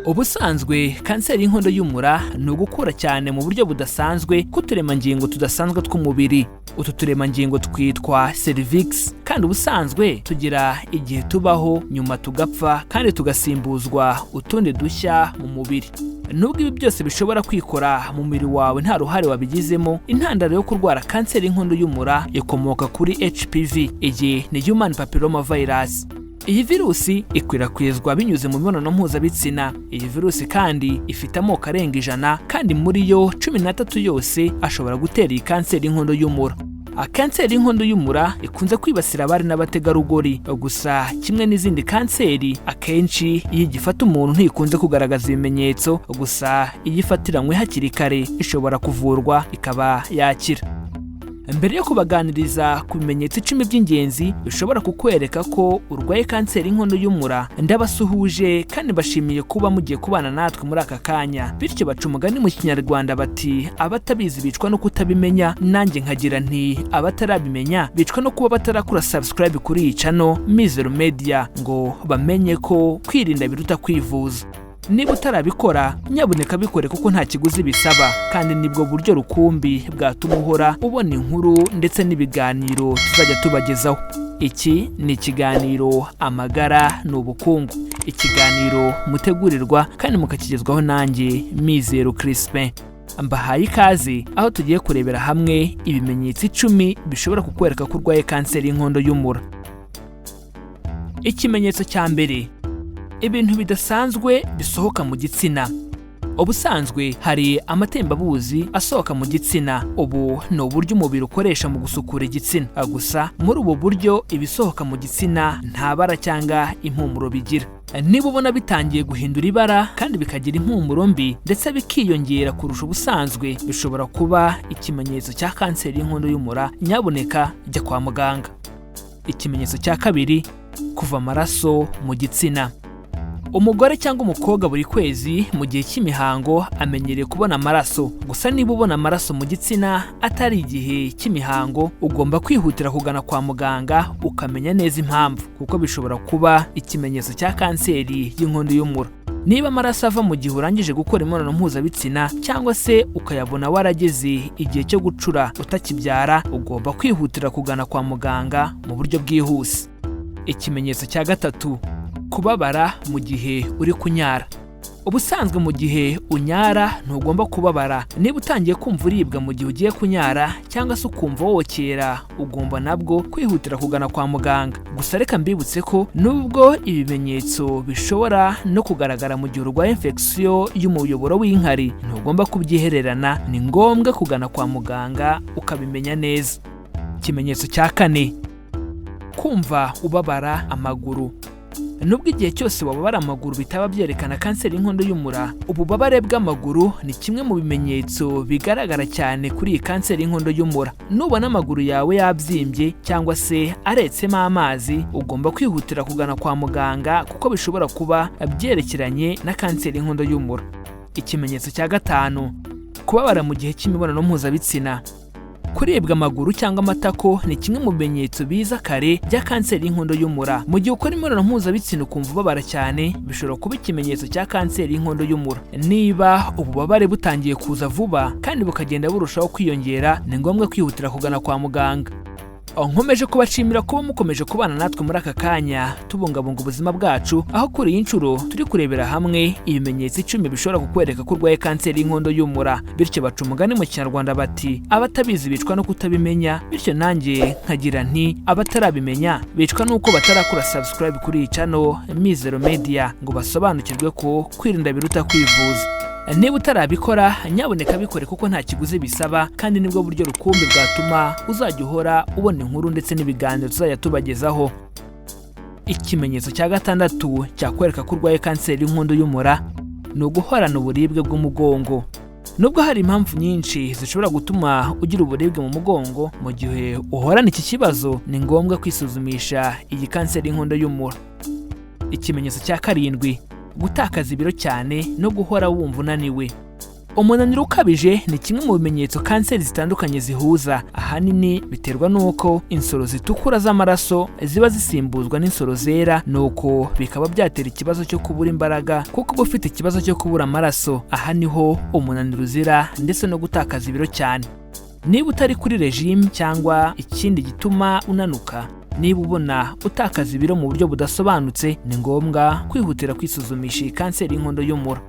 Ubusanzwe kanseri y'inkondo y'umura ni ugukura cyane mu buryo budasanzwe k'uturemangingo tudasanzwe tw'umubiri. Utu turemangingo twitwa cervix kandi ubusanzwe tugira igihe tubaho nyuma tugapfa kandi tugasimbuzwa utundi dushya mu mubiri. Nubwo ibi byose bishobora kwikora mu mubiri wawe nta ruhare wabigizemo, intandaro yo kurwara kanseri y'inkondo y'umura ikomoka kuri HPV. Iyi ni Human Papilloma Virus. Iyi virusi ikwirakwizwa binyuze mu mibonano mpuzabitsina. Iyi virusi kandi ifite amoko arenga 100 kandi muri yo 13 yose ashobora gutera iyi kanseri y'inkondo y'umura. Kanseri y'inkondo y'umura ikunze kwibasira abari n'abategarugori, gusa kimwe n'izindi kanseri akenshi iyo igifata umuntu ntikunze kugaragaza ibimenyetso, gusa iyo ifatiranywe hakiri kare ishobora kuvurwa ikaba yakira. Mbere yo kubaganiriza ku bimenyetso 10 by'ingenzi bishobora kukwereka ko urwaye kanseri y'inkondo y'umura, ndabasuhuje kandi bashimiye kuba mugiye kubana natwe muri aka kanya. Bityo baca umugani mu Kinyarwanda bati abatabizi bicwa no kutabimenya, nanjye nkagira nti abatarabimenya bicwa no kuba batarakora subscribe kuri iyi channel Mizero Media ngo bamenye ko kwirinda biruta kwivuza. Niba utarabikora nyabuneka bikore kuko nta kiguzi bisaba, kandi nibwo buryo rukumbi bwatuma uhora ubona inkuru ndetse n'ibiganiro tuzajya tubagezaho. Iki ni ikiganiro Amagara n'Ubukungu, ikiganiro mutegurirwa kandi mukakigezwaho nanjye Mizero Crispin. Mbahaye ikaze aho tugiye kurebera hamwe ibimenyetso 10 bishobora kukwereka ko urwaye kanseri y'inkondo y'umura. Ikimenyetso cya mbere: ibintu bidasanzwe bisohoka mu gitsina. Ubusanzwe hari amatembabuzi asohoka mu gitsina. Ubu ni uburyo umubiri ukoresha mu gusukura igitsina. Gusa muri ubu buryo ibisohoka mu gitsina nta bara cyangwa impumuro bigira. Niba ubona bitangiye guhindura ibara kandi bikagira impumuro mbi ndetse bikiyongera kurusha ubusanzwe, bishobora kuba ikimenyetso cya kanseri y'inkondo y'umura. Nyabuneka jya kwa muganga. Ikimenyetso cya kabiri: kuva amaraso mu gitsina. Umugore cyangwa umukobwa buri kwezi mu gihe cy'imihango amenyereye kubona amaraso. Gusa niba ubona amaraso mu gitsina atari igihe cy'imihango, ugomba kwihutira kugana kwa muganga ukamenya neza impamvu, kuko bishobora kuba ikimenyetso cya kanseri y'inkondo y'umura. Niba amaraso ava mu gihe urangije gukora imibonano mpuzabitsina cyangwa se ukayabona warageze igihe cyo gucura utakibyara, ugomba kwihutira kugana kwa muganga mu buryo bwihuse. Ikimenyetso cya gatatu: kubabara mu gihe uri kunyara. Ubusanzwe mu gihe unyara ntugomba kubabara. Niba utangiye kumva uribwa mu gihe ugiye kunyara cyangwa se ukumva wokera, ugomba nabwo kwihutira kugana kwa muganga. Gusa reka mbibutse ko nubwo ibimenyetso bishobora no kugaragara mu gihe urwaye infection y'umuyoboro w'inkari, ntugomba kubyihererana. Ni ngombwa kugana kwa muganga ukabimenya neza. Ikimenyetso cya kane: kumva ubabara amaguru. Nubwo igihe cyose wababara amaguru bitaba byerekana kanseri y'inkondo y'umura, ububabare bw'amaguru ni kimwe mu bimenyetso bigaragara cyane kuri iyi kanseri y'inkondo y'umura. Nubona amaguru yawe yabyimbye cyangwa se aretsemo amazi, ugomba kwihutira kugana kwa muganga kuko bishobora kuba byerekeranye na kanseri y'inkondo y'umura. Ikimenyetso cya gatanu: kubabara mu gihe cy'imibonano mpuzabitsina. Kuribwa amaguru cyangwa amatako ni kimwe mu bimenyetso biza kare bya kanseri y'inkondo y'umura. Mu gihe ukora imibonano mpuzabitsina ukumva ubabara cyane, bishobora kuba ikimenyetso cya kanseri y'inkondo y'umura. Niba ububabare butangiye kuza vuba kandi bukagenda burushaho kwiyongera, ni ngombwa kwihutira kugana kwa muganga. Nkomeje kubashimira kuba mukomeje kubana natwe muri aka kanya tubungabunga ubuzima bwacu, aho kuri iyi nshuro turi kurebera hamwe ibimenyetso 10 bishobora kukwereka ko urwaye kanseri y'inkondo y'umura. Bityo baca umugani mu Kinyarwanda bati abatabizi bicwa no kutabimenya. Bityo nanjye nkagira nti abatarabimenya bicwa nuko batarakora subscribe kuri iyi channel Mizero Media ngo basobanukirwe ko kwirinda biruta kwivuza. Niba utarabikora nyabuneka bikore kuko nta kiguzi bisaba, kandi nibwo buryo rukumbi bwatuma uzajya uhora ubona inkuru ndetse n'ibiganiro tuzajya tubagezaho. Ikimenyetso cya gatandatu cyakwereka ko urwaye kanseri y'inkondo y'umura ni uguhorana uburibwe bw'umugongo. Nubwo hari impamvu nyinshi zishobora gutuma ugira uburibwe mu mugongo, mu gihe uhorana iki kibazo ni ngombwa kwisuzumisha iyi kanseri y'inkondo y'umura. Ikimenyetso cya karindwi: gutakaza ibiro cyane no guhora wumva unaniwe. Umunaniro ukabije ni kimwe mu bimenyetso kanseri zitandukanye zihuza. Ahanini biterwa n'uko insoro zitukura z'amaraso ziba zisimbuzwa n'insoro zera, nuko bikaba byatera ikibazo cyo kubura imbaraga kuko uba ufite ikibazo cyo kubura amaraso. Aha niho umunaniro uzira ndetse no gutakaza ibiro cyane. Niba utari kuri regime cyangwa ikindi gituma unanuka, niba ubona utakaza ibiro mu buryo budasobanutse, ni ngombwa kwihutira kwisuzumisha kanseri y'inkondo y'umura.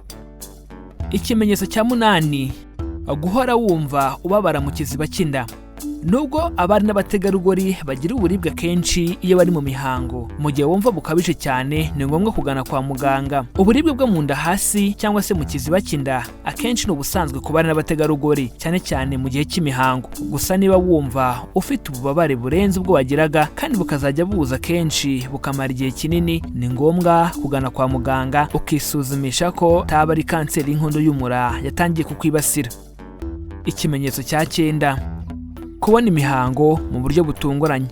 Ikimenyetso cya 8, guhora wumva ubabara mu kiziba cy'inda. Nubwo abari n'abategarugori bagira uburibwe kenshi iyo bari mu mihango, mu gihe wumva bukabije cyane ni ngombwa kugana kwa muganga. Uburibwe bwo mu nda hasi cyangwa se mu kiziba cy'inda akenshi ni ubusanzwe ku bari n'abategarugori, cyane cyane mu gihe cy'imihango. Gusa niba wumva ufite ububabare burenze ubwo wagiraga kandi bukazajya buza kenshi bukamara igihe kinini, ni ngombwa kugana kwa muganga ukisuzumisha ko taba ari kanseri y'inkondo y'umura yatangiye kukwibasira. Ikimenyetso cya 9, kubona imihango mu buryo butunguranye.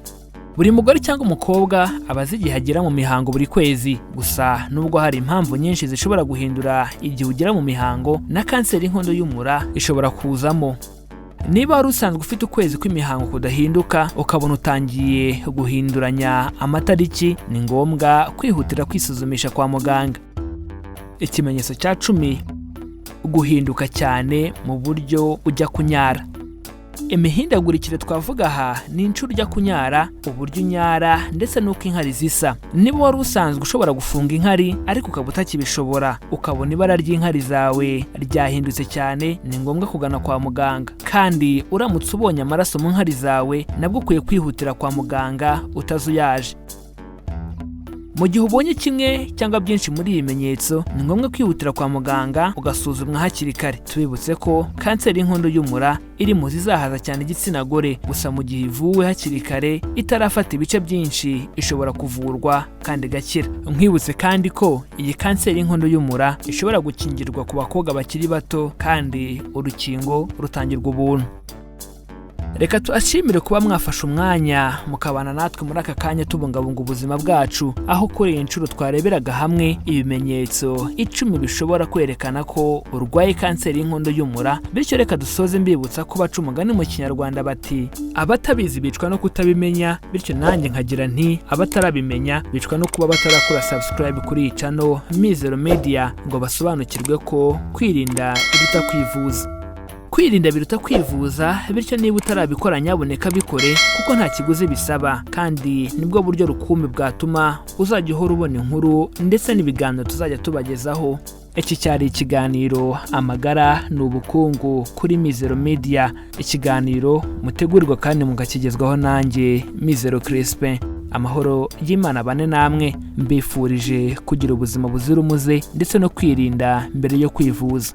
Buri mugore cyangwa umukobwa aba azi igihe agera mu mihango buri kwezi. Gusa nubwo hari impamvu nyinshi zishobora guhindura igihe ugera mu mihango, na kanseri y'inkondo y'umura ishobora kuzamo. Niba wari usanzwe ufite ukwezi kw'imihango kudahinduka, ukabona utangiye guhinduranya amatariki, ni ngombwa kwihutira kwisuzumisha kwa muganga. Ikimenyetso cya 10, guhinduka cyane mu buryo ujya kunyara. Imihindagurikire twavuga aha ni inshuro ujya kunyara, uburyo unyara ndetse n'uko inkari zisa. Niba wari usanzwe ushobora gufunga inkari ariko ukaba utakibishobora, ukabona ibara ry'inkari zawe ryahindutse cyane, ni ngombwa kugana kwa muganga. Kandi uramutse ubonye amaraso mu nkari zawe, nabwo ukwiye kwihutira kwa muganga utazuyaje. Mu gihe ubonye kimwe cyangwa byinshi muri ibi bimenyetso, ni ngombwa kwihutira kwa muganga ugasuzumwa hakiri kare. Tubibutse ko kanseri y'inkondo y'umura iri mu zizahaza cyane igitsina gore, gusa mu gihe ivuwe hakiri kare itarafata ibice byinshi, ishobora kuvurwa kandi igakira. Nkwibutse kandi ko iyi kanseri y'inkondo y'umura ishobora gukingirwa ku bakobwa bakiri bato, kandi urukingo rutangirwa ubuntu. Reka tuashimire kuba mwafashe umwanya mukabana natwe muri aka kanya tubungabunga ubuzima bwacu, aho kuri iyi nshuro twareberaga hamwe ibimenyetso 10 bishobora kwerekana ko urwaye kanseri y'inkondo y'umura. Bityo reka dusoze mbibutsa ko baca umugani mu Kinyarwanda bati abatabizi bicwa no kutabimenya, bityo nanjye nkagira nti abatarabimenya bicwa no kuba batarakora subscribe kuri iyi channel Mizero Media ngo basobanukirwe ko kwirinda biruta kwivuza. Kwirinda biruta kwivuza, bityo niba utarabikora nyaboneka bikore kuko nta kiguzi bisaba, kandi nibwo buryo rukumbi bwatuma uzajya uhora ubona inkuru ndetse n'ibiganiro tuzajya tubagezaho. Iki cyari ikiganiro Amagara n'Ubukungu kuri Mizero Media, ikiganiro mutegurirwa kandi mugakigezwaho nanjye Mizero Crispin. Amahoro y'Imana bane namwe, mbifurije kugira ubuzima buzira umuze ndetse no kwirinda mbere yo kwivuza.